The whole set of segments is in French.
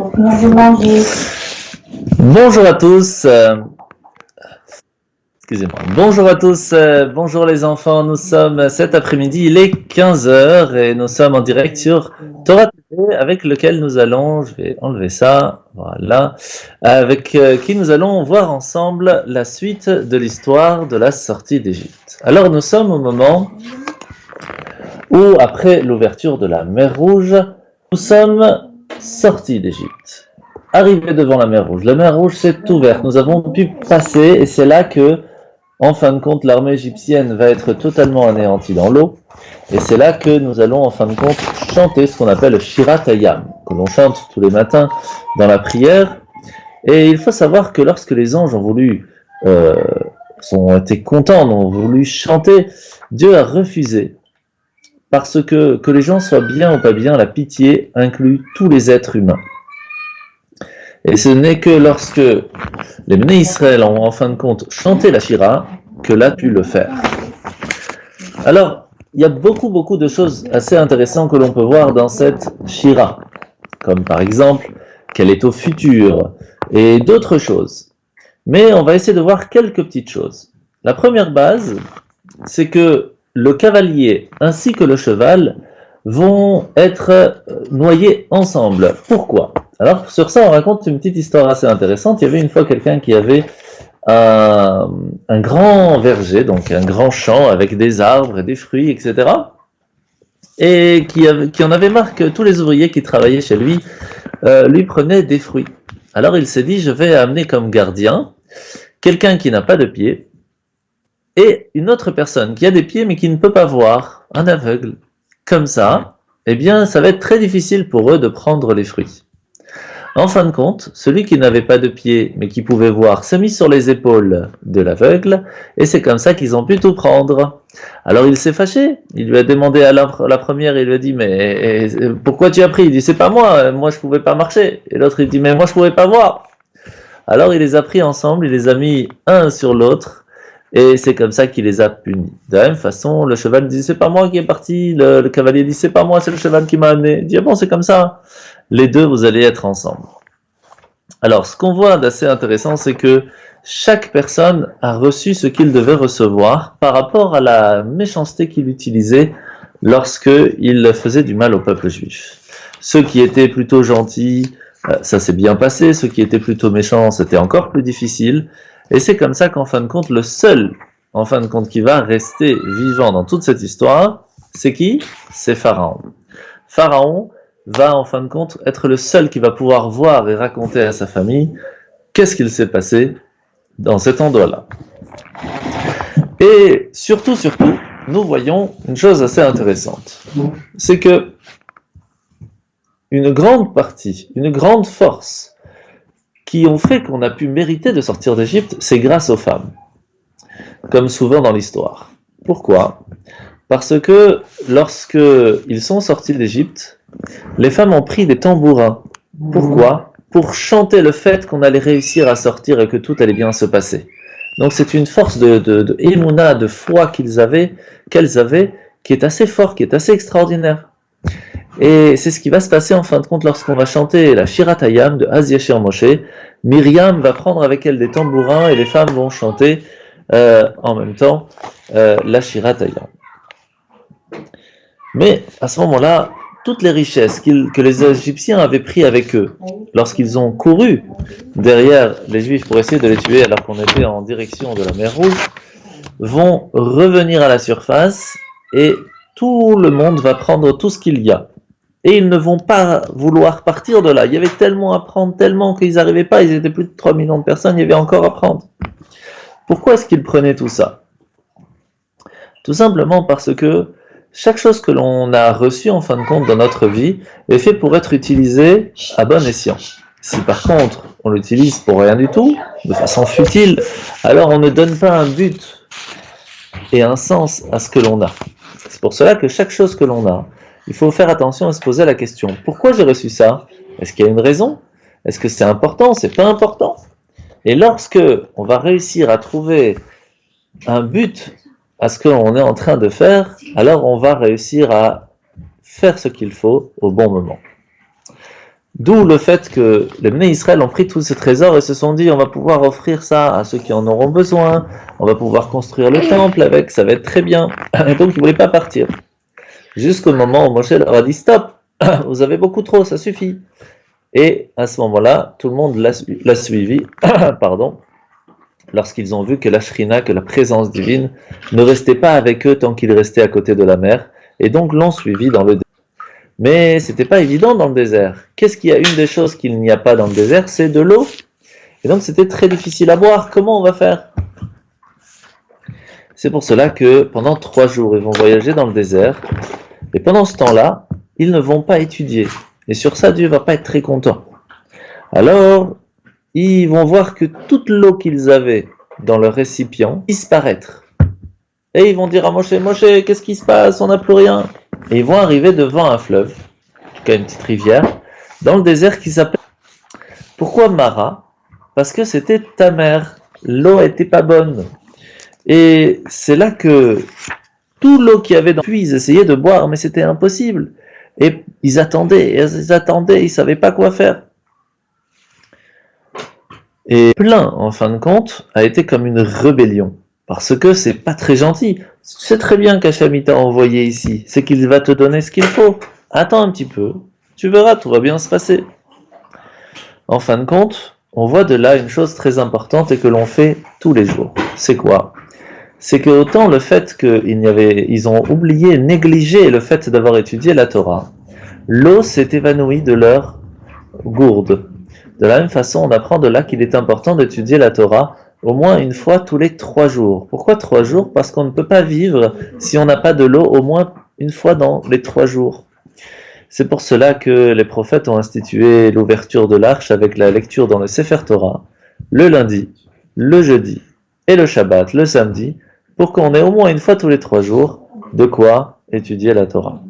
pour finir de manger. Bonjour à tous. Excusez-moi. Bonjour à tous. Bonjour les enfants. Nous sommes cet après-midi, il est 15 heures et nous sommes en direct sur Torah TV avec lequel nous allons, je vais enlever ça, voilà, avec qui nous allons voir ensemble la suite de l'histoire de la sortie d'Égypte. Alors nous sommes au moment où, après l'ouverture de la mer Rouge, nous sommes sortis d'Égypte. Arrivés devant la mer Rouge s'est ouverte, nous avons pu passer et c'est là que, en fin de compte, l'armée égyptienne va être totalement anéantie dans l'eau et c'est là que nous allons, en fin de compte, chanter ce qu'on appelle le Shirat Hayam, que l'on chante tous les matins dans la prière. Et il faut savoir que lorsque les anges ont voulu, ont été contents, ont voulu chanter, Dieu a refusé. Parce que les gens soient bien ou pas bien, la pitié inclut tous les êtres humains. Et ce n'est que lorsque les Bnei Israël ont en fin de compte chanté la Shira que là pu le faire. Alors, il y a beaucoup de choses assez intéressantes que l'on peut voir dans cette Shira, comme par exemple qu'elle est au futur et d'autres choses. Mais on va essayer de voir quelques petites choses. La première base, c'est que le cavalier ainsi que le cheval vont être noyés ensemble. Pourquoi ? Alors, sur ça, on raconte une petite histoire assez intéressante. Il y avait une fois quelqu'un qui avait un grand verger, donc un grand champ avec des arbres et des fruits, etc. Et qui en avait marre que tous les ouvriers qui travaillaient chez lui prenaient des fruits. Alors, il s'est dit, je vais amener comme gardien quelqu'un qui n'a pas de pieds et une autre personne qui a des pieds mais qui ne peut pas voir, un aveugle. Comme ça, eh bien, ça va être très difficile pour eux de prendre les fruits. En fin de compte, celui qui n'avait pas de pieds, mais qui pouvait voir, s'est mis sur les épaules de l'aveugle, et c'est comme ça qu'ils ont pu tout prendre. Alors il s'est fâché, il lui a demandé à la première, il lui a dit, mais pourquoi tu as pris ? Il dit, c'est pas moi je pouvais pas marcher. Et l'autre il dit, mais moi je pouvais pas voir. Alors il les a pris ensemble, il les a mis un sur l'autre, et c'est comme ça qu'il les a punis. De la même façon, le cheval dit, c'est pas moi qui est parti, le cavalier dit, c'est pas moi, c'est le cheval qui m'a amené. Il dit, ah bon, c'est comme ça. Les deux, vous allez être ensemble. Alors, ce qu'on voit d'assez intéressant, c'est que chaque personne a reçu ce qu'il devait recevoir par rapport à la méchanceté qu'il utilisait lorsqu'il faisait du mal au peuple juif. Ceux qui étaient plutôt gentils, ça s'est bien passé. Ceux qui étaient plutôt méchants, c'était encore plus difficile. Et c'est comme ça qu'en fin de compte, le seul, en fin de compte, qui va rester vivant dans toute cette histoire, c'est qui ? C'est Pharaon. Pharaon va en fin de compte être le seul qui va pouvoir voir et raconter à sa famille qu'est-ce qu'il s'est passé dans cet endroit-là. Et surtout, nous voyons une chose assez intéressante. C'est que une grande partie, une grande force qui ont fait qu'on a pu mériter de sortir d'Égypte, c'est grâce aux femmes. Comme souvent dans l'histoire. Pourquoi ? Parce que lorsque ils sont sortis d'Égypte, les femmes ont pris des tambourins. Pourquoi ? Pour chanter le fait qu'on allait réussir à sortir et que tout allait bien se passer. Donc c'est une force de émouna, de foi qu'elles avaient, qui est assez fort, qui est assez extraordinaire. Et c'est ce qui va se passer en fin de compte lorsqu'on va chanter la Shirat Hayam de Az Yashir Moshe. Myriam va prendre avec elle des tambourins et les femmes vont chanter en même temps la Shirat Hayam. Mais à ce moment-là, toutes les richesses que les Égyptiens avaient pris avec eux, lorsqu'ils ont couru derrière les Juifs pour essayer de les tuer alors qu'on était en direction de la mer Rouge, vont revenir à la surface et tout le monde va prendre tout ce qu'il y a. Et ils ne vont pas vouloir partir de là. Il y avait tellement à prendre, tellement qu'ils n'arrivaient pas, ils étaient plus de 3 millions de personnes, il y avait encore à prendre. Pourquoi est-ce qu'ils prenaient tout ça ? Tout simplement parce que chaque chose que l'on a reçue en fin de compte dans notre vie est fait pour être utilisée à bon escient. Si par contre on l'utilise pour rien du tout, de façon futile, alors on ne donne pas un but et un sens à ce que l'on a. C'est pour cela que chaque chose que l'on a, il faut faire attention à se poser la question, pourquoi j'ai reçu ça ? Est-ce qu'il y a une raison ? Est-ce que c'est important ? C'est pas important ? Et lorsque on va réussir à trouver un but à ce qu'on est en train de faire, alors on va réussir à faire ce qu'il faut au bon moment. D'où le fait que les Bnei Israël ont pris tous ces trésors et se sont dit on va pouvoir offrir ça à ceux qui en auront besoin, on va pouvoir construire le temple avec, ça va être très bien. Et donc ils ne voulaient pas partir. Jusqu'au moment où Moshe leur a dit stop, vous avez beaucoup trop, ça suffit. Et à ce moment-là, tout le monde l'a suivi, pardon, lorsqu'ils ont vu que la Shrina, que la présence divine, ne restait pas avec eux tant qu'ils restaient à côté de la mer, et donc l'ont suivi dans le désert. Mais c'était pas évident dans le désert. Qu'est-ce qu'il y a? Une des choses qu'il n'y a pas dans le désert, c'est de l'eau. Et donc c'était très difficile à boire. Comment on va faire? C'est pour cela que pendant 3 jours, ils vont voyager dans le désert. Et pendant ce temps-là, ils ne vont pas étudier. Et sur ça, Dieu va pas être très content. Alors, ils vont voir que toute l'eau qu'ils avaient dans leur récipient disparaître. Et ils vont dire à Moshe, Moshe, qu'est-ce qui se passe? On n'a plus rien. Et ils vont arriver devant un fleuve, qui a une petite rivière, dans le désert qui s'appelle... Pourquoi Mara? Parce que c'était tamer. L'eau n'était pas bonne. Et c'est là que tout l'eau qu'il y avait dans le puits, ils essayaient de boire, mais c'était impossible. Et ils attendaient, ils ne savaient pas quoi faire. Et plein, en fin de compte, a été comme une rébellion. Parce que c'est pas très gentil. Tu sais très bien qu'Hachem t'a envoyé ici. C'est qu'il va te donner ce qu'il faut. Attends un petit peu. Tu verras, tout va bien se passer. En fin de compte, on voit de là une chose très importante et que l'on fait tous les jours. C'est quoi? C'est que autant le fait qu'ils ont oublié, négligé le fait d'avoir étudié la Torah, l'eau s'est évanouie de leur gourde. De la même façon, on apprend de là qu'il est important d'étudier la Torah au moins une fois tous les 3 jours. Pourquoi 3 jours? Parce qu'on ne peut pas vivre si on n'a pas de l'eau au moins une fois dans les 3 jours. C'est pour cela que les prophètes ont institué l'ouverture de l'arche avec la lecture dans le Sefer Torah, le lundi, le jeudi et le Shabbat, le samedi, pour qu'on ait au moins une fois tous les 3 jours de quoi étudier la Torah.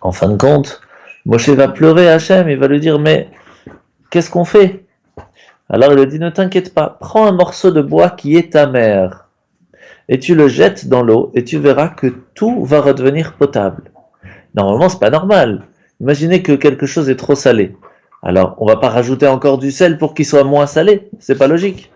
En fin de compte, Moshe va pleurer à Hachem, il va lui dire, mais qu'est-ce qu'on fait? Alors il lui dit, ne t'inquiète pas, prends un morceau de bois qui est amer, et tu le jettes dans l'eau, et tu verras que tout va redevenir potable. Normalement, c'est pas normal. Imaginez que quelque chose est trop salé. Alors, on va pas rajouter encore du sel pour qu'il soit moins salé, c'est pas logique.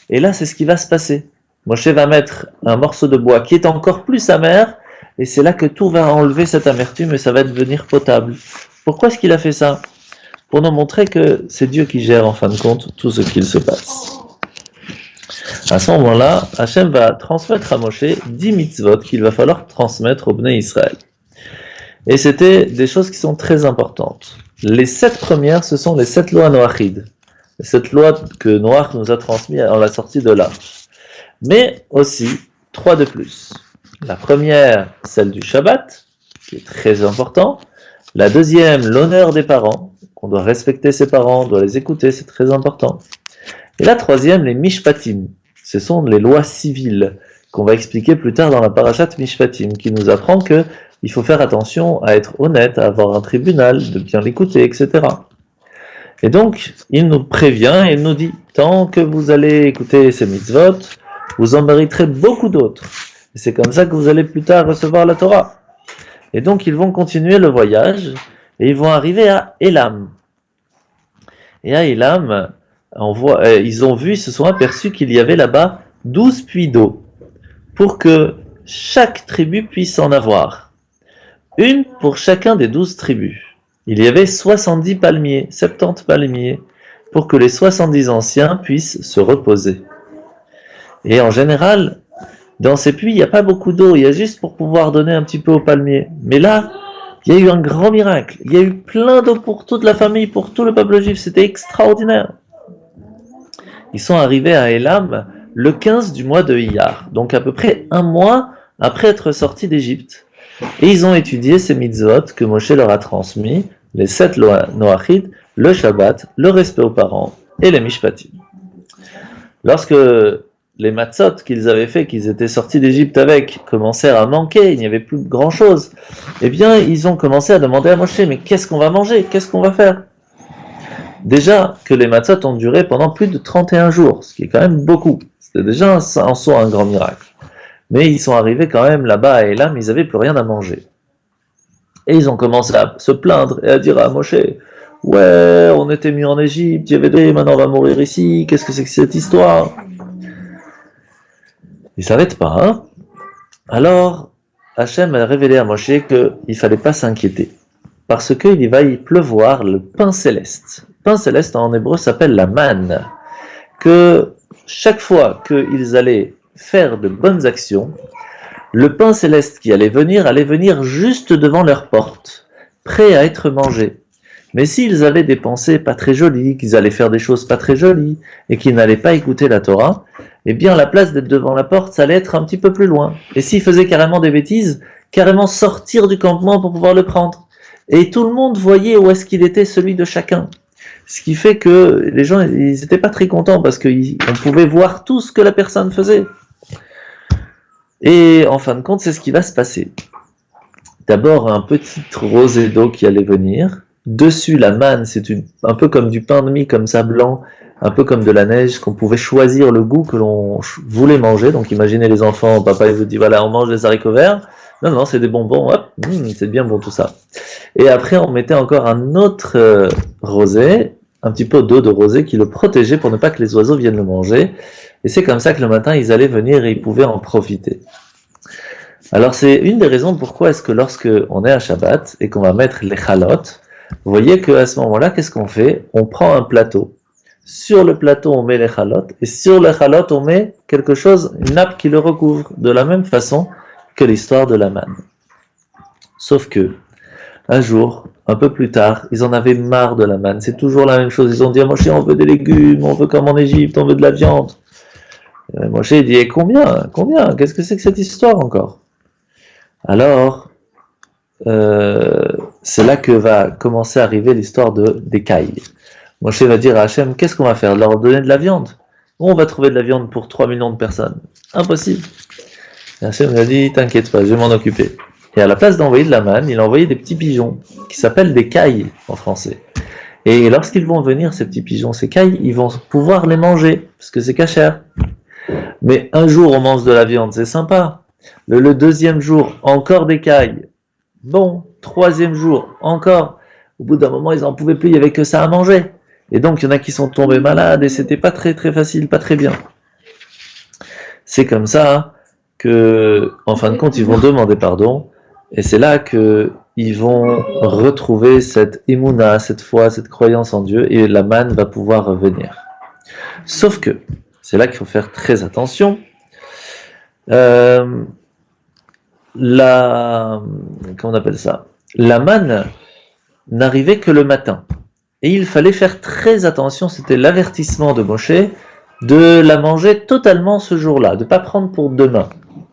Et là, c'est ce qui va se passer. Moshe va mettre un morceau de bois qui est encore plus amer, et c'est là que tout va enlever cette amertume et ça va devenir potable. Pourquoi est-ce qu'il a fait ça? Pour nous montrer que c'est Dieu qui gère en fin de compte tout ce qu'il se passe. À ce moment-là, Hachem va transmettre à Moshe 10 mitzvot qu'il va falloir transmettre au Bnei Israël. Et c'était des choses qui sont très importantes. Les 7 premières, ce sont les 7 lois Noachid. Les 7 lois que Noach nous a transmises à la sortie de l'arche. Mais aussi 3 de plus. La première, celle du Shabbat, qui est très important. La deuxième, l'honneur des parents. On doit respecter ses parents, on doit les écouter, c'est très important. Et la troisième, les Mishpatim. Ce sont les lois civiles qu'on va expliquer plus tard dans la parashat Mishpatim, qui nous apprend que il faut faire attention à être honnête, à avoir un tribunal, de bien l'écouter, etc. Et donc, il nous prévient et il nous dit, tant que vous allez écouter ces mitzvot, vous en mériterez beaucoup d'autres. Et c'est comme ça que vous allez plus tard recevoir la Torah. Et donc, ils vont continuer le voyage et ils vont arriver à Élam. Et à Élam, ils se sont aperçus qu'il y avait là-bas 12 puits d'eau pour que chaque tribu puisse en avoir. Une pour chacun des 12 tribus. Il y avait 70 palmiers, 70 palmiers, pour que les 70 anciens puissent se reposer. Et en général, dans ces puits, il n'y a pas beaucoup d'eau, il y a juste pour pouvoir donner un petit peu aux palmiers. Mais là, il y a eu un grand miracle. Il y a eu plein d'eau pour toute la famille, pour tout le peuple juif. C'était extraordinaire. Ils sont arrivés à Élam le 15 du mois de Iyar, donc à peu près un mois après être sortis d'Égypte. Et ils ont étudié ces mitzvot que Moshe leur a transmis, les 7 lois Noachid, le Shabbat, le respect aux parents et les Mishpatim. Lorsque les matzot qu'ils avaient fait, qu'ils étaient sortis d'Égypte avec, commencèrent à manquer, il n'y avait plus grand chose, eh bien, ils ont commencé à demander à Moshe, mais qu'est-ce qu'on va manger? Qu'est-ce qu'on va faire? Déjà que les matzot ont duré pendant plus de 31 jours, ce qui est quand même beaucoup. C'était déjà en soi un grand miracle. Mais ils sont arrivés quand même là-bas à Élam, ils n'avaient plus rien à manger. Et ils ont commencé à se plaindre et à dire à Moshe, Ouais, on était mis en Égypte, il y avait des, maintenant on va mourir ici, qu'est-ce que c'est que cette histoire? Il s'arrête pas, hein? Alors, Hachem a révélé à Moshe qu'il ne fallait pas s'inquiéter, parce qu'il va y pleuvoir le pain céleste. Le pain céleste en hébreu s'appelle la manne, que chaque fois qu'ils allaient faire de bonnes actions, le pain céleste qui allait venir juste devant leur porte, prêt à être mangé. Mais s'ils avaient des pensées pas très jolies, qu'ils allaient faire des choses pas très jolies, et qu'ils n'allaient pas écouter la Torah, eh bien la place d'être devant la porte, ça allait être un petit peu plus loin. Et s'ils faisaient carrément des bêtises, carrément sortir du campement pour pouvoir le prendre. Et tout le monde voyait où est-ce qu'il était celui de chacun. Ce qui fait que les gens, ils n'étaient pas très contents parce qu'on pouvait voir tout ce que la personne faisait. Et en fin de compte, c'est ce qui va se passer. D'abord, un petit rosée d'eau qui allait venir. Dessus, la manne, c'est un peu comme du pain de mie, comme ça blanc, un peu comme de la neige, qu'on pouvait choisir le goût que l'on voulait manger. Donc imaginez les enfants, papa il vous dit voilà, on mange des haricots verts. Non, non, c'est des bonbons, hop, c'est bien bon tout ça. Et après, on mettait encore un autre rosé, un petit peu d'eau de rosé qui le protégeait pour ne pas que les oiseaux viennent le manger. Et c'est comme ça que le matin, ils allaient venir et ils pouvaient en profiter. Alors c'est une des raisons pourquoi est-ce que lorsque on est à Shabbat et qu'on va mettre les chalotes, vous voyez qu'à ce moment-là, qu'est-ce qu'on fait? On prend un plateau. Sur le plateau, on met les chalotes, et sur les chalotes, on met quelque chose, une nappe qui le recouvre, de la même façon que l'histoire de la manne. Sauf que, un jour, un peu plus tard, ils en avaient marre de la manne. C'est toujours la même chose. Ils ont dit, Moshe, on veut des légumes, on veut comme en Égypte, on veut de la viande. Moshe dit, et combien? Qu'est-ce que c'est que cette histoire encore? Alors, c'est là que va commencer à arriver l'histoire des cailles. Moshe va dire à Hachem, qu'est-ce qu'on va faire? Leur donner de la viande? Où on va trouver de la viande pour 3 millions de personnes? Impossible. Et Hachem lui a dit, t'inquiète pas, je vais m'en occuper. Et à la place d'envoyer de la manne, il a envoyé des petits pigeons, qui s'appellent des cailles en français. Et lorsqu'ils vont venir, ces petits pigeons, ces cailles, ils vont pouvoir les manger, parce que c'est cachère. Mais un jour, on mange de la viande, c'est sympa. Le deuxième jour, encore des cailles. Bon, troisième jour, encore. Au bout d'un moment, ils n'en pouvaient plus, il n'y avait que ça à manger. Et donc, il y en a qui sont tombés malades et c'était pas très très facile, pas très bien. C'est comme ça que, en fin de compte, ils vont demander pardon. Et c'est là qu'ils vont retrouver cette imuna, cette foi, cette croyance en Dieu, et la manne va pouvoir revenir. Sauf que, c'est là qu'il faut faire très attention. Comment on appelle ça? La manne n'arrivait que le matin. Et il fallait faire très attention, c'était l'avertissement de Moshe, de la manger totalement ce jour-là, de ne pas prendre pour demain.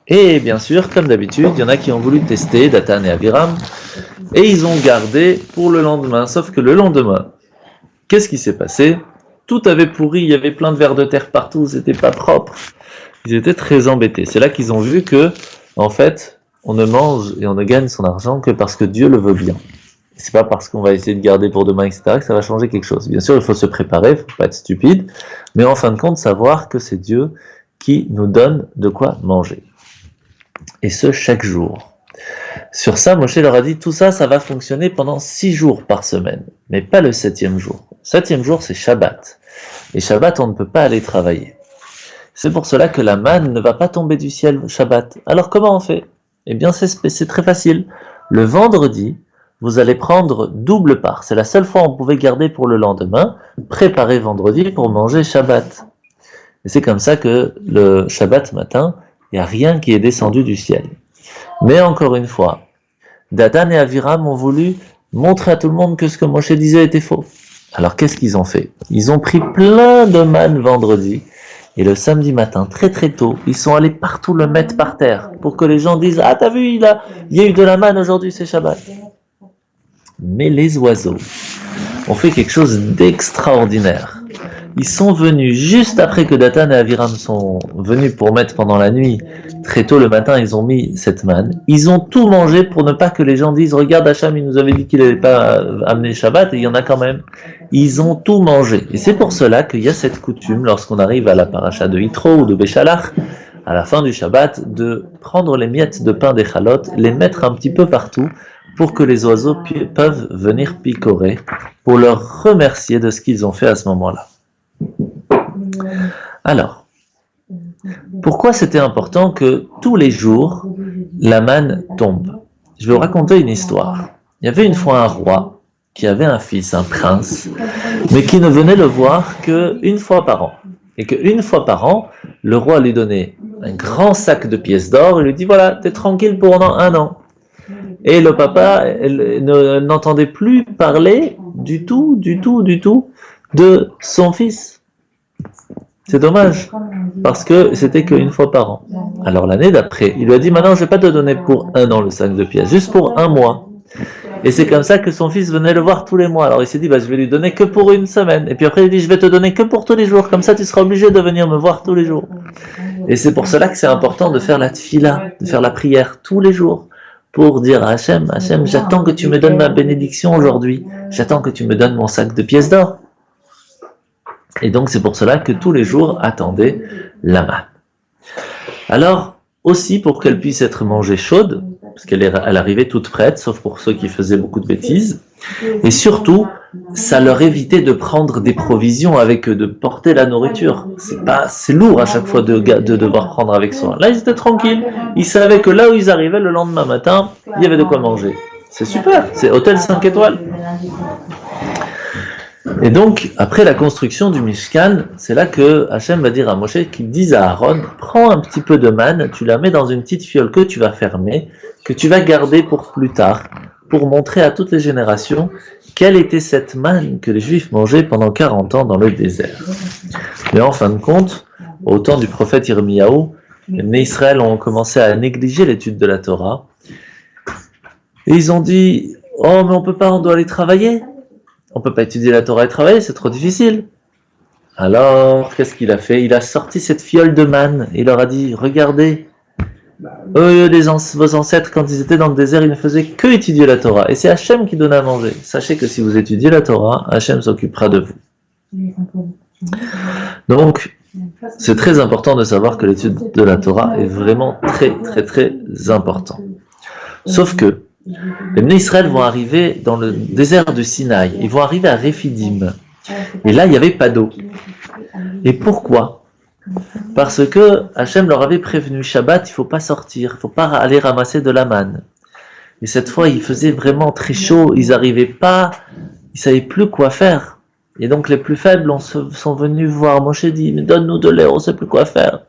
Et bien sûr, comme d'habitude, il y en a qui ont voulu tester, Datan et Abiram, et ils ont gardé pour le lendemain. Sauf que le lendemain, qu'est-ce qui s'est passé? Tout avait pourri, il y avait plein de vers de terre partout, c'était pas propre. Ils étaient très embêtés. C'est là qu'ils ont vu que, en fait, on ne mange et on ne gagne son argent que parce que Dieu le veut bien. C'est pas parce qu'on va essayer de garder pour demain, etc., que ça va changer quelque chose. Bien sûr, il faut se préparer, il faut pas être stupide, mais en fin de compte, savoir que c'est Dieu qui nous donne de quoi manger. Et ce, chaque jour. Sur ça, Moshe leur a dit, tout ça, ça va fonctionner pendant 6 jours par semaine, mais pas le 7e jour. Le 7e jour, c'est Shabbat. Et Shabbat, on ne peut pas aller travailler. C'est pour cela que la manne ne va pas tomber du ciel Shabbat. Alors comment on fait? Eh bien, c'est très facile. Le vendredi, vous allez prendre double part. C'est la seule fois où on pouvait garder pour le lendemain, préparer vendredi pour manger Shabbat. Et c'est comme ça que le Shabbat matin, il n'y a rien qui est descendu du ciel. Mais encore une fois, Datan et Aviram ont voulu montrer à tout le monde que ce que Moshe disait était faux. Alors qu'est-ce qu'ils ont fait? Ils ont pris plein de manne vendredi, et le samedi matin, très très tôt, ils sont allés partout le mettre par terre, pour que les gens disent « Ah, t'as vu, il y a eu de la manne aujourd'hui, c'est Shabbat ». Mais les oiseaux ont fait quelque chose d'extraordinaire. Ils sont venus juste après que Datan et Aviram sont venus pour mettre pendant la nuit. Très tôt le matin, ils ont mis cette manne. Ils ont tout mangé pour ne pas que les gens disent « Regarde, Hacham, il nous avait dit qu'il n'allait pas amener Shabbat, et il y en a quand même. » Ils ont tout mangé. Et c'est pour cela qu'il y a cette coutume, lorsqu'on arrive à la paracha de Yitro ou de Béchalach, à la fin du Shabbat, de prendre les miettes de pain des chalotes, les mettre un petit peu partout, pour que les oiseaux peuvent venir picorer, pour leur remercier de ce qu'ils ont fait à ce moment-là. Alors, pourquoi c'était important que tous les jours, la manne tombe? Je vais vous raconter une histoire. Il y avait une fois un roi qui avait un fils, un prince, mais qui ne venait le voir qu'une fois par an. Et qu'une fois par an, le roi lui donnait un grand sac de pièces d'or et lui dit voilà, t'es tranquille pendant un an. Et le papa n'entendait plus parler du tout de son fils. C'est dommage, parce que c'était qu'une fois par an. Alors l'année d'après, il lui a dit maintenant je vais pas te donner pour un an le sac de pièces, juste pour un mois. Et c'est comme ça que son fils venait le voir tous les mois. Alors il s'est dit, je vais lui donner que pour une semaine. Et puis après il dit, je vais te donner que pour tous les jours. Comme ça tu seras obligé de venir me voir tous les jours. Et c'est pour cela que c'est important de faire la tfila, de faire la prière tous les jours. Pour dire à Hachem, Hachem, j'attends que tu me donnes ma bénédiction aujourd'hui. J'attends que tu me donnes mon sac de pièces d'or. Et donc c'est pour cela que tous les jours attendez la manne. Alors, aussi pour qu'elle puisse être mangée chaude, parce qu'elle arrivait toute prête, sauf pour ceux qui faisaient beaucoup de bêtises, et surtout, ça leur évitait de prendre des provisions avec eux, de porter la nourriture. C'est lourd à chaque fois de devoir prendre avec soi. Là, ils étaient tranquilles, ils savaient que là où ils arrivaient le lendemain matin, il y avait de quoi manger. C'est super, c'est hôtel 5 étoiles. Et donc, après la construction du Mishkan, c'est là que Hachem va dire à Moshe qu'il dise à Aaron, prends un petit peu de manne, tu la mets dans une petite fiole que tu vas fermer, que tu vas garder pour plus tard, pour montrer à toutes les générations quelle était cette manne que les Juifs mangeaient pendant 40 ans dans le désert. Mais en fin de compte, au temps du prophète Yirmiyahu, les Israël ont commencé à négliger l'étude de la Torah, et ils ont dit, oh mais on peut pas, on doit aller travailler. On peut pas étudier la Torah et travailler, c'est trop difficile. Alors, qu'est-ce qu'il a fait? Il a sorti cette fiole de manne. Il leur a dit, regardez, vos ancêtres, quand ils étaient dans le désert, ils ne faisaient que étudier la Torah. Et c'est Hachem qui donnait à manger. Sachez que si vous étudiez la Torah, Hachem s'occupera de vous. Donc, c'est très important de savoir que l'étude de la Torah est vraiment très, très, très important. Sauf que, les Bnei Israël vont arriver dans le désert du Sinaï, ils vont arriver à Rephidim, et là il n'y avait pas d'eau. Et pourquoi? Parce que Hachem leur avait prévenu, Shabbat il ne faut pas sortir, il ne faut pas aller ramasser de la manne. Et cette fois il faisait vraiment très chaud, ils n'arrivaient pas, ils ne savaient plus quoi faire. Et donc les plus faibles sont venus voir Moshe dit, mais donne-nous de l'air, on ne sait plus quoi faire.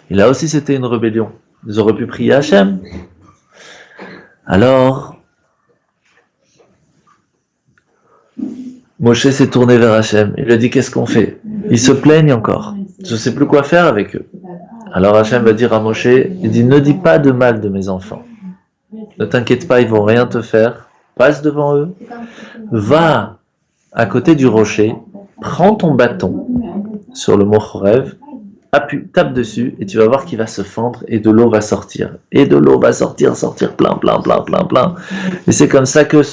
Et là aussi c'était une rébellion, ils auraient pu prier Hachem. Alors, Moshe s'est tourné vers Hachem. Il lui a dit, qu'est-ce qu'on fait? Ils se plaignent encore. Je ne sais plus quoi faire avec eux. Alors Hachem va dire à Moshe, il dit, ne dis pas de mal de mes enfants. Ne t'inquiète pas, ils vont rien te faire. Passe devant eux. Va à côté du rocher. Prends ton bâton sur le mont Chorev. Tape dessus et tu vas voir qu'il va se fendre et de l'eau va sortir. Et de l'eau va sortir plein. Et c'est comme ça que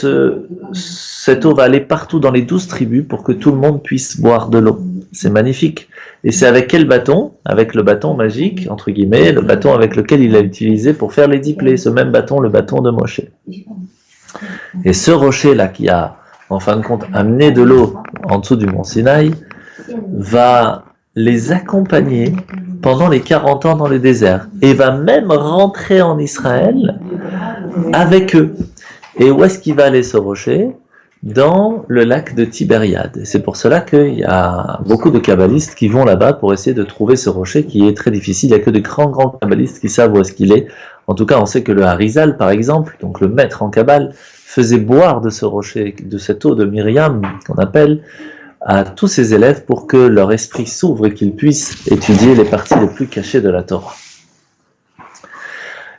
cette eau va aller partout dans les 12 tribus pour que tout le monde puisse boire de l'eau. C'est magnifique. Et c'est avec quel bâton? Avec le bâton magique, entre guillemets, le bâton avec lequel il a utilisé pour faire les 10 plaies. Ce même bâton, le bâton de Moshe. Et ce rocher-là qui a, en fin de compte, amené de l'eau en dessous du mont Sinaï, va les accompagner pendant les 40 ans dans le désert et va même rentrer en Israël avec eux. Et où est-ce qu'il va aller ce rocher? Dans le lac de Tibériade. C'est pour cela qu'il y a beaucoup de kabbalistes qui vont là-bas pour essayer de trouver ce rocher qui est très difficile. Il n'y a que des grands kabbalistes qui savent où est-ce qu'il est. En tout cas, on sait que le Harizal, par exemple, donc le maître en Kabbale, faisait boire de ce rocher, de cette eau de Myriam, qu'on appelle, à tous ses élèves pour que leur esprit s'ouvre et qu'ils puissent étudier les parties les plus cachées de la Torah.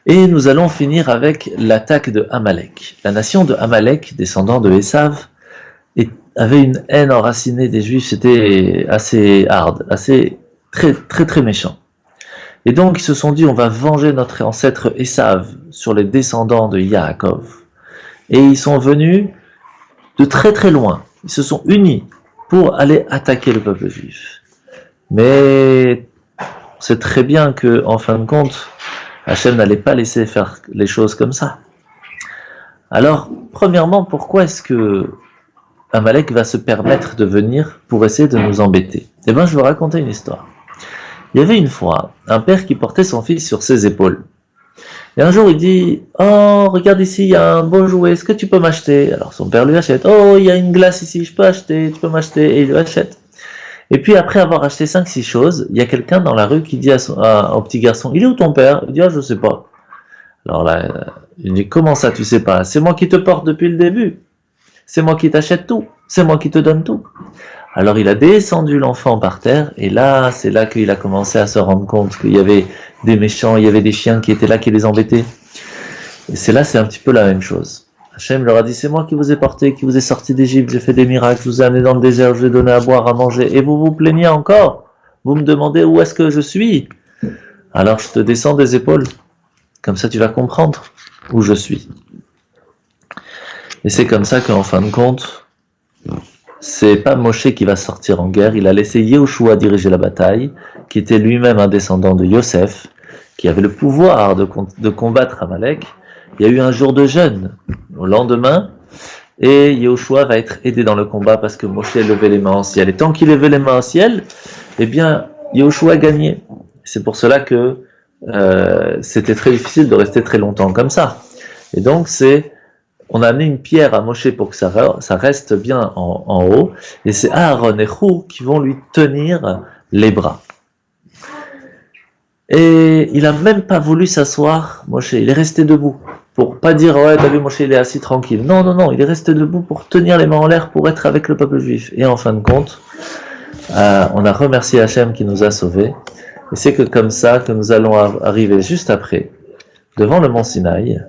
Et nous allons finir avec l'attaque de Amalek. La nation de Amalek, descendant de Esav, avait une haine enracinée des Juifs, c'était assez hard, assez très méchant. Et donc ils se sont dit, on va venger notre ancêtre Esav sur les descendants de Yaakov. Et ils sont venus de très loin, ils se sont unis pour aller attaquer le peuple juif. Mais c'est très bien que, en fin de compte, Hachem n'allait pas laisser faire les choses comme ça. Alors, premièrement, pourquoi est-ce que Amalek va se permettre de venir pour essayer de nous embêter? Eh bien, je vais vous raconter une histoire. Il y avait une fois un père qui portait son fils sur ses épaules. Et un jour, il dit, oh, regarde ici, il y a un beau jouet, est-ce que tu peux m'acheter? Alors son père lui achète, oh, il y a une glace ici, je peux acheter, tu peux m'acheter, et il lui achète. Et puis après avoir acheté 5-6 choses, il y a quelqu'un dans la rue qui dit au petit garçon, il est où ton père? Il dit, ah, je sais pas. Alors là, il dit, comment ça tu sais pas? C'est moi qui te porte depuis le début. C'est moi qui t'achète tout. C'est moi qui te donne tout. Alors il a descendu l'enfant par terre, et là, c'est là qu'il a commencé à se rendre compte qu'il y avait des méchants, il y avait des chiens qui étaient là, qui les embêtaient. Et c'est là, c'est un petit peu la même chose. Hachem leur a dit, c'est moi qui vous ai porté, qui vous ai sorti d'Égypte, j'ai fait des miracles, je vous ai amené dans le désert, je vous ai donné à boire, à manger, et vous vous plaignez encore. Vous me demandez où est-ce que je suis. Alors je te descends des épaules, comme ça tu vas comprendre où je suis. Et c'est comme ça qu'en fin de compte, c'est pas Moshe qui va sortir en guerre, il a laissé Yehoshua diriger la bataille, qui était lui-même un descendant de Yosef, qui avait le pouvoir de combattre Amalek. Il y a eu un jour de jeûne au lendemain, et Yehoshua va être aidé dans le combat parce que Moshe levait les mains au ciel. Et tant qu'il levait les mains au ciel, eh bien, Yehoshua gagnait. C'est pour cela que c'était très difficile de rester très longtemps comme ça. Et donc, on a amené une pierre à Moshe pour que ça reste bien en haut, et c'est Aaron et Hur qui vont lui tenir les bras. Et il a même pas voulu s'asseoir, Moshe, il est resté debout, pour pas dire, ouais, t'as vu, Moshe, il est assis tranquille. Non, non, non, il est resté debout pour tenir les mains en l'air, pour être avec le peuple juif. Et en fin de compte, on a remercié Hachem qui nous a sauvés, et c'est que comme ça que nous allons arriver juste après, devant le mont Sinaï,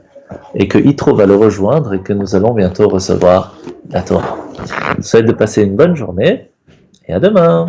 et que Yitro va le rejoindre, et que nous allons bientôt recevoir la Torah. Je vous souhaite de passer une bonne journée, et à demain.